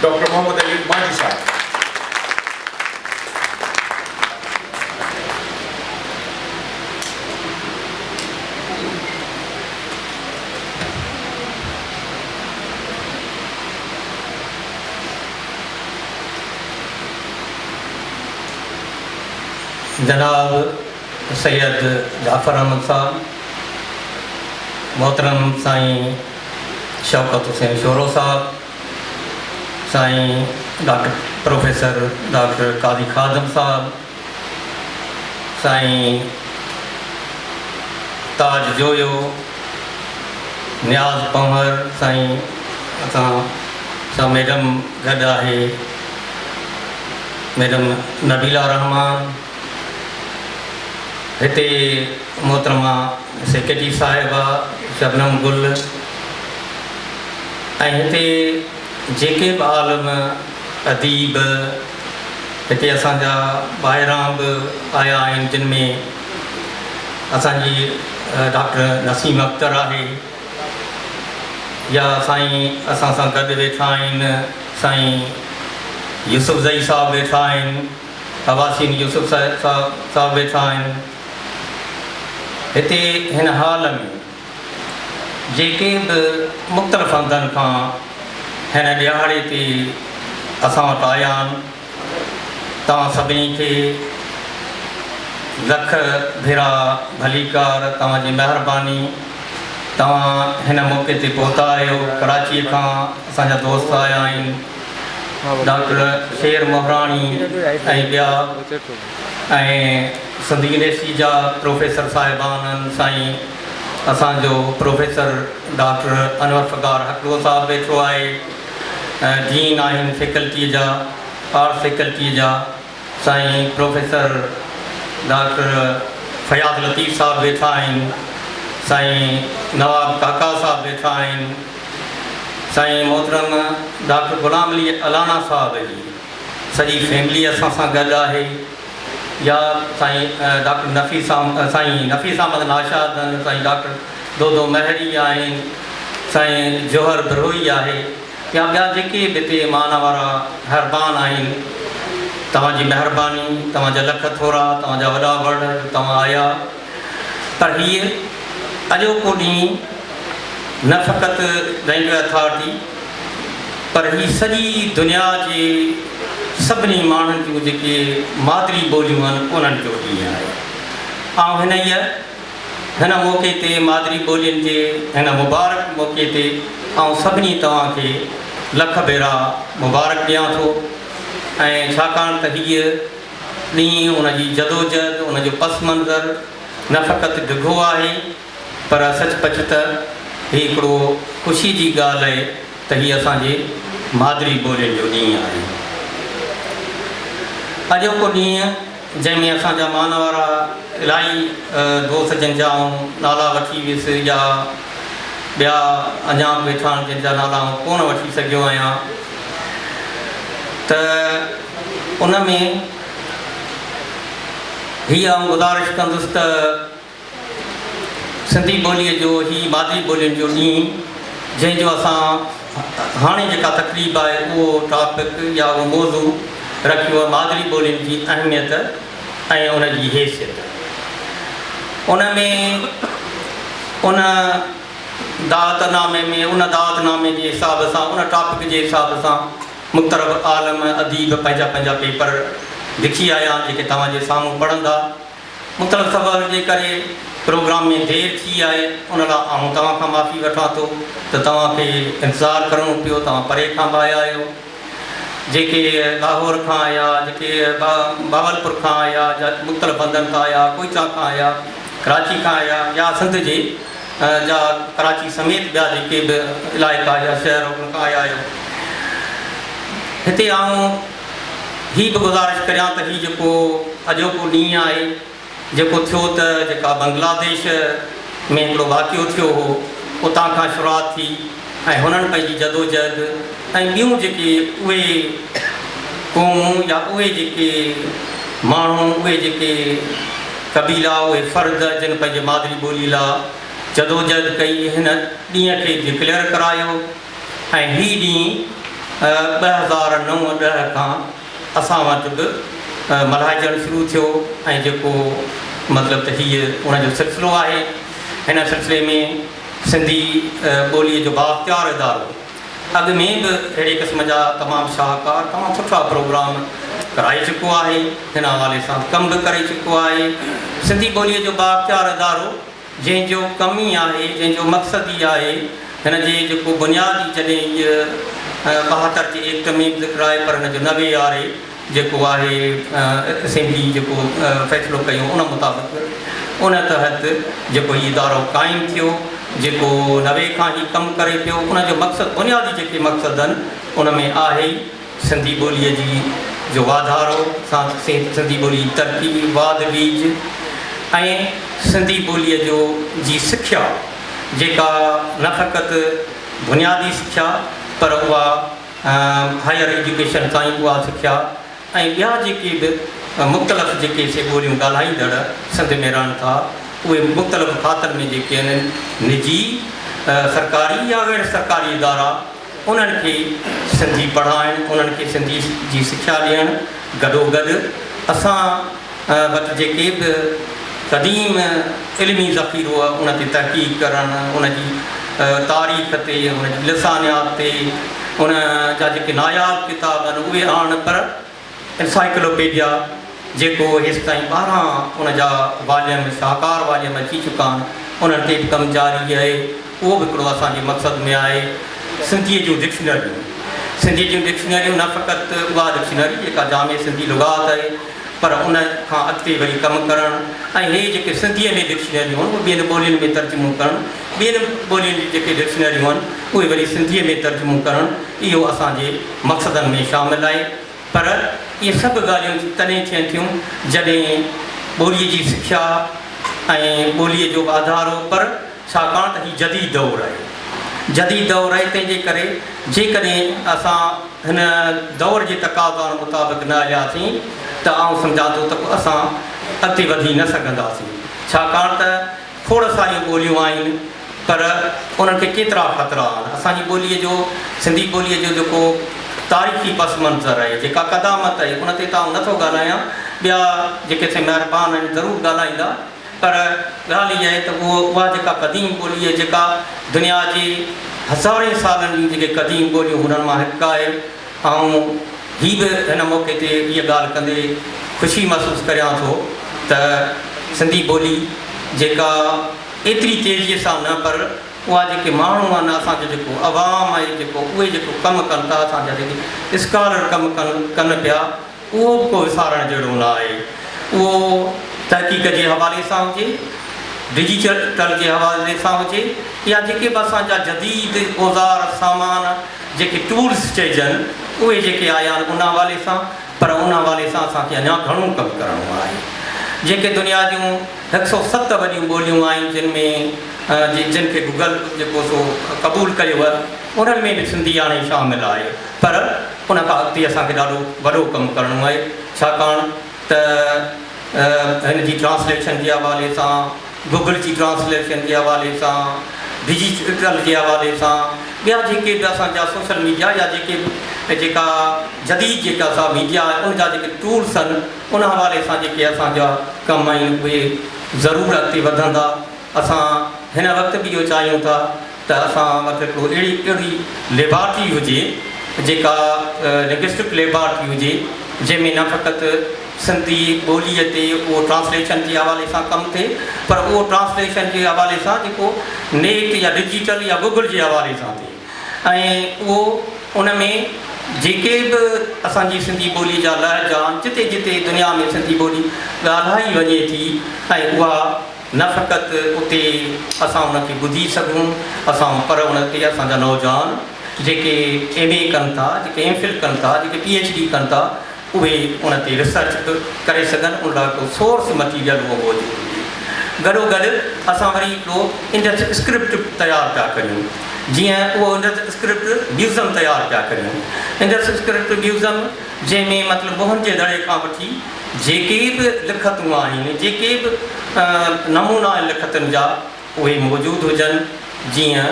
Doctor Mohammad Ali मांझी साहब। जनाब सैयद जाफ़र अहमद साहब, मोहतरम साईं शौकत हुसैन शोरो साहब, साईं डॉक्टर प्रोफेसर डॉक्टर कादी खादम साहब, साईं ताज जोयो, न्याज पंवर, साईं असां मैडम गॾु आहे मैडम नबीला रहमान, हिते मोहतरमा सेक्रेटरी साहिबा शबनम गुल, ऐं हिते जेके बि आलम अदीब हिते असांजा ॿाहिरां बि आया आहिनि, जिन में असांजी डॉक्टर नसीम अख्तर आहे, या साईं असां सां गॾु वेठा आहिनि साईं यूसुफ ज़ई साहब वेठा आहिनि, हवासीन यूसुफ साहब वेठा आहिनि। हिते हिन हाल में जेके बि मुख़्तलिफ़ हंधनि खां हिन ॾियारे ते असां वटि आया आहिनि, तव्हां सभिनी खे लख भेरा भलीकार, तव्हांजी महिरबानी। तव्हां हिन मौक़े ते पहुता आहियो। कराचीअ खां असांजा दोस्त आया आहिनि, डॉक्टर शेर मोहराणी ऐं ॿिया, ऐं सिंधी यूनिवर्सिटी जा प्रोफेसर साहिबान आहिनि, साईं असांजो प्रोफेसर डॉक्टर अनवर फ़गार हकड़ो साहब वेठो आहे, डीन आहिनि फैकल्टीअ जा, आर्ट फैकल्टीअ जा, साईं प्रोफेसर डॉक्टर फयाज़ लतीफ़ साहब वेठा आहिनि, साईं नवाब काका साहब वेठा आहिनि, साईं मोहतरम डॉक्टर ग़ुलाम अली अलाना साहब जी सॼी फैमिली असां सां गॾु आहे, या साईं डॉक्टर साईं नफ़ीस अहमद नाशाद आहिनि, साईं डॉक्टर दोदो महरी आहिनि, साईं जोहर बरोई आहे, या ॿिया जेके बि हिते मान वारा हरबान आहिनि। तव्हांजी महिरबानी, तव्हांजा लख थोरा, तव्हांजा वॾा वॾ, तव्हां आया। पर हीअ अॼोको ॾींहुं न फ़क़ति रेंजर अथॉरिटी, पर ही सॼी दुनिया जे सभिनी माण्हुनि जूं जेके मादिरी ॿोलियूं आहिनि उन्हनि जो ॾींहुं आहे। ऐं हिन मौक़े ते मादिरी ॿोलियुनि जे हिन मुबारक मौक़े ते सभिनी तव्हांखे लख भेरा मुबारक ॾियां थो। ऐं छाकाणि त हीअ ॾींहुं उनजी जदोजहद, उनजो पस मंज़र न फ़क़ति डिघो आहे, पर सचपच त हीअ हिकिड़ो ख़ुशी जी ॻाल्हि आहे त हीअ असांजे मादिरी ॿोलियुनि जो ॾींहुं आहे। अॼोको ॾींहुं जंहिंमें असांजा मान वारा इलाही दोस्त जिन जा नाला वठी वियुसि, या ॿिया अञा वेठा आहिनि जिन जा नाला कोन वठी सघियो आहियां, त उन में हीअ गुज़ारिश कंदुसि त सिंधी ॿोलीअ जो ही मादिरी ॿोलियुनि जो ॾींहुं जंहिंजो असां हाणे जेका तकलीफ़ आहे उहो टॉपिक या उहो मौज़ू रखियो आहे मादिरी ॿोलियुनि जी अहमियत ऐं उनजी हैसियत। उन में उन दावतनामे में, उन दावतनामे जे हिसाब सां, उन टॉपिक जे हिसाब सां मुख़्तलिफ़ आलम अदीब पंहिंजा पंहिंजा पेपर लिखी आया जेके तव्हांजे साम्हूं पढ़ंदा। मुख़्तलिफ़ सबब जे करे प्रोग्राम में देरि थी आहे, उन लाइ आउं तव्हां खां माफ़ी वठां थो त तव्हांखे इंतज़ारु करिणो पियो। तव्हां परे खां बि आया आहियो, जेके लाहौर खां आया, जेके बावलपुर खां आया, मुख़्तलिफ़ हंधनि खां आया, कोयचा खां आया, कराची खां आया, या सिंध जे जा कराची समेत ॿिया जेके बि इलाइक़ा या शहर उन खां आया आहियो। हिते आऊं हीअ बि गुज़ारिश करियां त हीअ जेको अॼोको ॾींहुं आहे, जेको थियो त जेका बांग्लादेश में हिकिड़ो वाक़ियो थियो हो, उतां खां शुरूआति थी ऐं हुननि पंहिंजी जदोजहद ऐं ॿियूं जेके उहे क़ौमूं या उहे जेके माण्हू, उहे जेके क़बीला, उहे फ़र्द जिन पंहिंजे मादिरी ॿोली लाइ जदोजहद कई, हिन ॾींहं खे डिक्लेयर करायो। ऐं हीअ ॾींहुं 2009-10 खां असां वटि बि मल्हाइजणु शुरू थियो ऐं जेको मतिलबु त हीअ उनजो सिलसिलो आहे। हिन सिलसिले में सिंधी ॿोलीअ जो बाख़्तियार इदारो अॻु में बि अहिड़े क़िस्म जा तमामु शाहकार तमामु सुठा प्रोग्राम कराए चुको आहे, हिन हवाले सां कमु बि करे चुको आहे। सिंधी ॿोलीअ जो बाख़्तियार इदारो जंहिंजो कमु ई आहे, जंहिंजो मक़सदु ई आहे हिन जे जेको बुनियादी जॾहिं इहा 72 जे एक्ट में ज़िक्र आहे, पर हिन जो 90 वारे जेको आहे असेंबली जेको फ़ैसिलो कयूं उन मुताबिक़ उन तहत जेको हीउ इदारो क़ाइमु थियो, जेको 90 खां ई कमु करे पियो। उनजो मक़सदु बुनियादी जेके मक़सद आहिनि उन में आहे सिंधी ॿोलीअ जी जो वाधारो, सिंधी ॿोली तरक़ी वाद बीज ऐं सिंधी ॿोलीअ जी सिख्या जेका न फ़क़ति बुनियादी सिख्या पर उहा हायर एजुकेशन ताईं उहा सिख्या ऐं ॿिया जेके बि मुख़्तलिफ़ जेके से ॿोलियूं ॻाल्हाईंदड़ सिंध में रहनि था उहे मुख़्तलिफ़ खातनि में जेके आहिनि निजी सरकारी या गैर सरकारी इदारा उन्हनि खे सिंधी पढ़ाइणु, उन्हनि खे सिंधी जी सिख्या ॾियणु। गॾोगॾु असां वटि जेके बि क़दीम इल्मी ज़ख़ीरो आहे उन ते तहक़ीक़ करणु, उनजी तारीख़ ते, उनजी लिसानियात ते, उन जा जेके नायाब किताब आहिनि उहे आणनि। पर एनसाइक्लोपीडिया जेको हेसि ताईं 12 उन जा वाल्यूम शाहकार वाल्यूम अची चुका आहिनि, उन्हनि ते बि कमु जारी आहे। उहो बि हिकिड़ो असांजे मक़सद में आहे। सिंधीअ जूं डिक्शनरियूं न फ़क़ति उहा डिक्शनरी जेका जामे सिंधी लुगात आहे, पर उन खां अॻिते वरी कमु करणु ऐं हे जेके सिंधीअ में डिक्शनरियूं आहिनि उहे ॿियनि ॿोलियुनि में तर्जुमो करणु, ॿियनि ॿोलियुनि जी जेके डिक्शनरियूं आहिनि उहे वरी सिंधीअ में तर्जुमो करणु, इहो असांजे मक़सदनि में शामिलु आहे। पर इहे सभु ॻाल्हियूं तॾहिं थियनि थियूं जॾहिं ॿोलीअ जी सिख्या ऐं ॿोलीअ जो वाधारो, पर छाकाणि त हीउ जदीद दौरु आहे, जदीद दौरु आहे। तंहिंजे करे जेकॾहिं असां हिन दौर जे तक़ाज़ा मुताबिक़ न हलियासीं त आउं सम्झां थो त असां अॻिते वधी न सघंदासीं, छाकाणि त खोड़ सारियूं ॿोलियूं आहिनि पर उन्हनि खे केतिरा ख़तरा आहिनि। असांजी ॿोलीअ जो, सिंधी ॿोलीअ जो जेको तारीख़ी पस मंज़र आहे, जेका क़दामत आहे, उन ते त आउं नथो ॻाल्हायां, ॿिया जेके से महिरबान आहिनि ज़रूरु ॻाल्हाईंदा। पर ॻाल्हि इहा आहे त उहा जेका क़दीम ॿोली आहे, जेका दुनिया जे हज़ारे सालनि जूं जेके क़दीम ॿोलियूं हुननि मां हिकु आहे। ऐं हीअ बि हिन मौक़े ते इहा ॻाल्हि कंदे ख़ुशी महसूसु करियां थो त सिंधी ॿोली जेका एतिरी तेज़ीअ सां न, पर उहा जेके माण्हू आहिनि, असांजो जेको अवाम आहे, जेको उहे जेको कमु कनि था, असांजा जेके स्कॉलर कमु कनि पिया, उहो बि को विसारण जहिड़ो न आहे। उहो तहक़ीक़ जे हवाले सां हुजे, डिजिटल जे हवाले सां हुजे, या जेके बि असांजा जदीद औज़ार सामान जेके टूल्स चइजनि उहे जेके आया आहिनि उन हवाले सां, पर उन हवाले सां असांखे अञा घणो कमु करिणो आहे। जेके दुनिया जूं 107 वॾियूं ॿोलियूं आहिनि जिन में जिन खे गूगल जेको सो क़बूलु कयो आहे, उन्हनि में बि सिंधी हाणे शामिलु आहे, पर उन खां अॻिते असांखे ॾाढो वॾो कमु करिणो आहे। छाकाणि त हिन जी ट्रांसलेशन जे हवाले सां, गूगल जी ट्रांसलेशन जे हवाले सां, डिजिटल जे हवाले सां, ॿिया जेके बि असांजा सोशल मीडिया या जेका जदीद जेका असां मीडिया आहे उन जा जेके टूल्स आहिनि उन हवाले सां जेके असांजा कम आहिनि उहे ज़रूरु अॻिते वधंदा। असां हिन वक़्तु बि इहो चाहियूं था त असां वटि हिकिड़ो अहिड़ी लेबॉरेटरी हुजे, जेका लिंग्विस्टिक लेबॉरेटरी हुजे, जंहिंमें न फ़क़ति सिंधी ॿोलीअ ते उहो ट्रांसलेशन जे हवाले सां कमु थिए, पर उहो ट्रांसलेशन जे हवाले सां जेको नेट या डिजिटल या गूगल जे हवाले सां थिए। ऐं उहो उन में जेके बि असांजी सिंधी ॿोलीअ जा लहजा आहिनि, जिते जिते दुनिया में सिंधी ॿोली ॻाल्हाई वञे थी, ऐं उहा न फ़क़ति उते असां उनखे ॿुधी सघूं, असां पर उन ते असांजा नौजवान जेके MA कनि था, जेके MPhil कनि था, जेके PhD कनि था, उहे उन ते रिसर्च करे सघनि, उन लाइ को सोर्स मटीरियल उहो मौजूदु हुजे। गॾोगॾु असां वरी हिकिड़ो इंडस स्क्रिप्ट तयारु पिया करियूं, जीअं उहो इंडस स्क्रिप्ट म्यूज़ियम तयारु पिया करियूं। इंडस स्क्रिप्ट म्यूज़ियम जंहिंमें मतिलबु मोहन जे दड़े खां वठी जेके बि लिखतूं आहिनि, जेके बि नमूना आहिनि लिखतुनि जा, उहे मौजूदु हुजनि। जीअं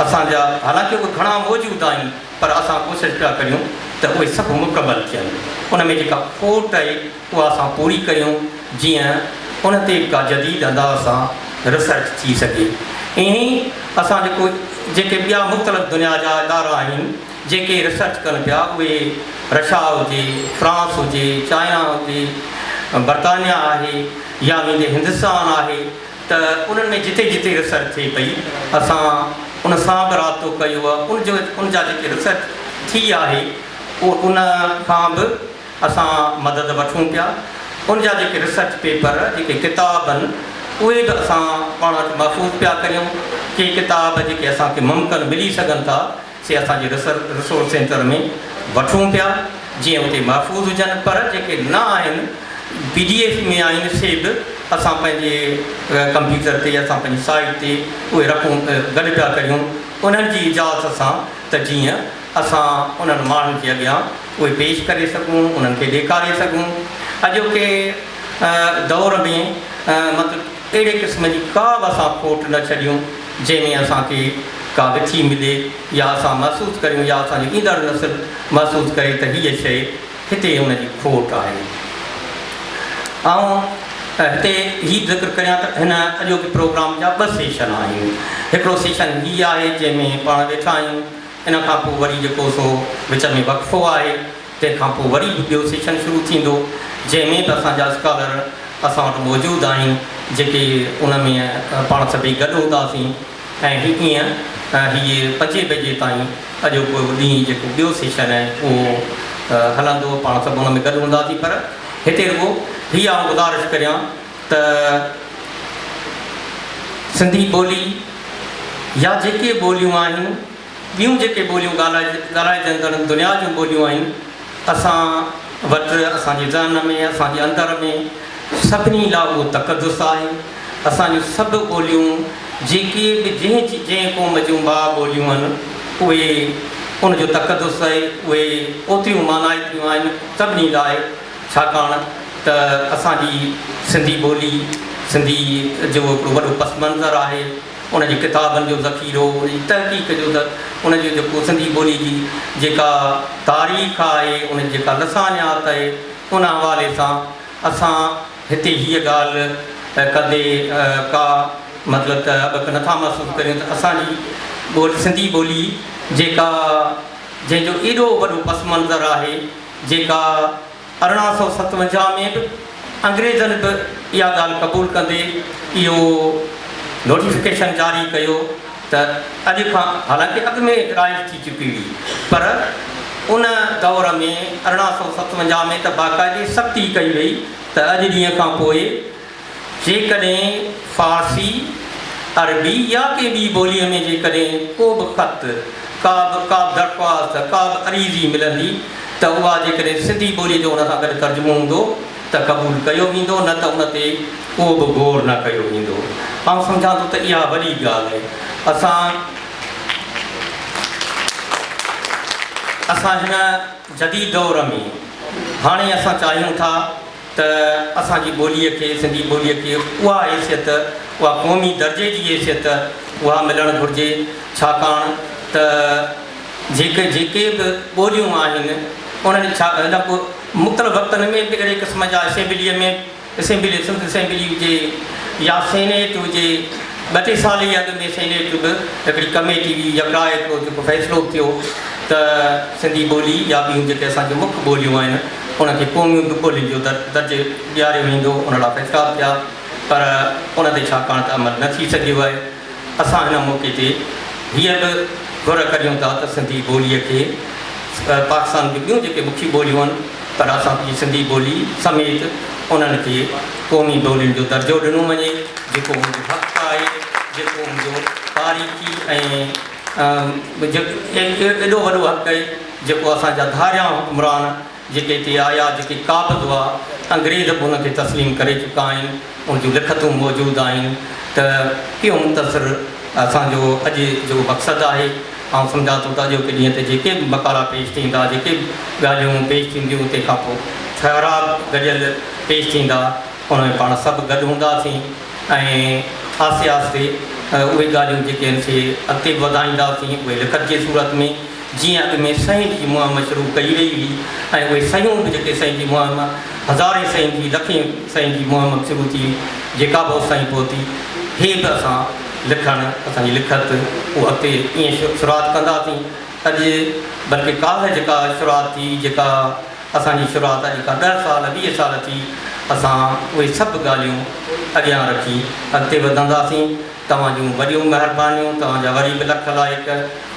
असांजा हालांकि उहे घणा मौजूदु आहिनि, पर असां कोशिशि पिया करियूं त उहे सभु मुकमल थियनि। उन में जेका खोट आहे उहा असां पूरी करियूं जीअं उन ते का जदीद अंदाज़ सां रिसर्च थी सघे। ईअं ई असां जेके ॿिया मुख़्तलिफ़ दुनिया जा इदारा आहिनि जेके रिसर्च कनि पिया, उहे रशिया हुजे, फ्रांस हुजे, चाइना हुजे, बरतानिया आहे या वेंदे हिंदुस्तान आहे, त उन्हनि में जिते जिते रिसर्च थिए पई असां उन सां बि राब्तो कयो आहे। उन जा जेके रिसर्च थी आहे उन खां बि असां मदद वठूं पिया। उन जा जेके रिसर्च पेपर जेके किताब आहिनि उहे बि असां पाण वटि महफ़ूज़ पिया करियूं। के किताब जेके असांखे मुमकिन मिली सघनि था से असांजे रिसोर्स सेंटर में वठूं पिया जीअं उते महफ़ूज़ हुजनि, पर जेके न आहिनि PDF में आहिनि से बि असां पंहिंजे कंप्यूटर ते असां पंहिंजी साइट ते उहे रखूं, गॾु पिया करियूं उन्हनि जी इजाज़त सां, त जीअं असां उन्हनि माण्हुनि जे अॻियां उहे पेश करे सघूं, उन्हनि खे ॾेखारे सघूं। अॼोके दौर में मतिलबु अहिड़े क़िस्म जी का बि असां खोट न छॾियूं जंहिंमें असांखे का विथी मिले या असां महसूसु करियूं या असांजी ईंदड़ नसिल महसूसु करे त हीअ शइ हिते हुनजी खोट आहे। ऐं हिते हीअ ज़िक्र करियां त हिन अॼोके प्रोग्राम जा 2 सेशन आहिनि। हिकिड़ो सेशन हीअ आहे जंहिंमें पाण वेठा आहियूं, इन खां पोइ वरी जेको सो विच में वक़फ़ो आहे, तंहिंखां पोइ वरी ॿियो सेशन शुरू थींदो जंहिंमें बि असांजा स्कॉलर असां वटि मौजूदु आहिनि जेके उन में पाण सभई गॾु हूंदासीं। ऐं हीअं हीअ 5 बजे ताईं अॼोको ॾींहुं जेको ॿियो सेशन आहे उहो हलंदो, पाण सभु हुन में गॾु हूंदासीं। पर हिते रुॻो हीअ आउं गुज़ारिश करियां त सिंधी ॿोली या जेके ॿोलियूं आहिनि, ॿियूं जेके ॿोलियूं ॻाल्हाइजंदड़ दुनिया जूं ॿोलियूं आहिनि, असां वटि असांजे ज़हन में असांजे अंदर में सभिनी लाइ उहो तक़दुस आहे। असांजूं सभु ॿोलियूं जेके बि जंहिं क़ौम जूं ॿोलियूं आहिनि उहे उनजो तक़दुस आहे, उहे ओतिरियूं मानाइतियूं आहिनि सभिनी लाइ। छाकाणि त असांजी सिंधी ॿोली, सिंधी जो हिकिड़ो वॾो पस मंज़र आहे, उनजी किताबनि जो ज़ख़ीरो, उनजी तहक़ीक़ जो उनजो जेको सिंधी ॿोली जी जेका तारीख़ आहे, उनजी जेका लसानियात आहे, उन हवाले सां असां हिते हीअ ॻाल्हि कॾहिं का मतिलबु त अब नथा महसूसु करियूं त असांजी सिंधी ॿोली जेका जंहिंजो एॾो वॾो पस मंज़र आहे, जेका 1857 में बि अंग्रेज़नि बि इहा ॻाल्हि क़बूलु कंदे इहो नोटिफिकेशन जारी कयो त अॼु खां, हालांकि अॻु में राइज थी चुकी हुई, पर उन दौर में 1857 में त बाक़ाइदे सख़्ती कई वई त अॼु ॾींहं खां पोइ जेकॾहिं फ़ारसी, अरबी या कंहिं ॿी ॿोलीअ में जेकॾहिं को बि ख़त, का बि दरख़्वास्त, का बि अरीज़ी मिलंदी त उहा जेकॾहिं सिंधी ॿोलीअ जो उन सां गॾु तर्जुमो हूंदो त क़बूलु कयो वेंदो, न त उन ते को बि गौर न कयो वेंदो। आउं सम्झां थो त इहा वॾी ॻाल्हि आहे। असां हिन जदीद दौर में हाणे असां चाहियूं था त असांजी ॿोलीअ खे, सिंधी ॿोलीअ खे उहा हैसियत, उहा क़ौमी दर्जे जी हैसियत उहा मिलणु घुरिजे। छाकाणि त जेके बि ॿोलियूं आहिनि उन्हनि मुख़्तलिफ़ वक़्तनि में बि अहिड़े क़िस्म जा सिंध असेंबली हुजे या सेनेट हुजे, 2-3 साल ई अॻु में सेनेट बि हिकिड़ी कमेटी हुई, यकराए हिकिड़ो जेको फ़ैसिलो थियो त सिंधी ॿोली या ॿियूं जेके असांजी मुख्य ॿोलियूं आहिनि उनखे क़ौमी ॿोलियुनि जो दर्जे ॾियारियो वेंदो, उन लाइ फ़ैसिला थिया, पर उन ते छाकाणि त अमल न थी सघियो आहे। असां हिन मौक़े ते हीअ बि घुर करियूं था त सिंधी ॿोलीअ खे पाकिस्तान जूं ॿियूं जेके मुख्य ॿोलियूं आहिनि, पर असांजी सिंधी ॿोली समेत उन्हनि खे क़ौमी ॿोलियुनि जो दर्जो ॾिनो वञे, जेको मुंहिंजो हक़ु आहे, जेको मुंहिंजो तारीख़ी ऐं एॾो वॾो हक़ु आहे जेको असांजा धारिया हुकुमरान जेके हिते आया, जेके क़ाबिज़ हुआ, अंग्रेज़ बि उनखे तस्लीम करे चुका आहिनि, उनजूं लिखतूं मौजूदु आहिनि। त इहो मुख़्तसिर असांजो अॼु जो मक़सदु आहे। ऐं सम्झां थो त अॼोके ॾींहं ते जेके बि मक़ाला पेश थींदा, जेके बि ॻाल्हियूं पेश थींदियूं, तंहिंखां पोइ ठहराव गॾियल पेश थींदा, उन में पाण सभु गॾु हूंदासीं ऐं आहिस्ते आहिस्ते उहे ॻाल्हियूं जेके आहिनि से अॻिते वधाईंदासीं, उहे लिखत जी सूरत में जीअं अॻु में साईं जी मुहिम शुरू कई वई हुई ऐं उहे सयूं बि जेके साईं जी मुहिम हज़ारे साईं जी लखे साईं जी मुहिम शुरू थी जेका बि साईं पहुती हे बि असां लिखणु असांजी लिखत उहा अॻिते ईअं शुरूआति कंदासीं। अॼु बल्कि काल्ह जेका शुरूआति थी जेका असांजी शुरूआति आहे जेका 10 साल 20 साल थी असां उहे सभु ॻाल्हियूं अॻियां रखी अॻिते वधंदासीं। तव्हां जूं वॾियूं महिरबानियूं तव्हांजा वरी बि लख लाइक़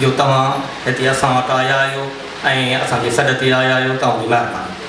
जो तव्हां हिते असां वटि आया आहियो ऐं असांजे सॾ ते आया आहियो तव्हांजी महिरबानी।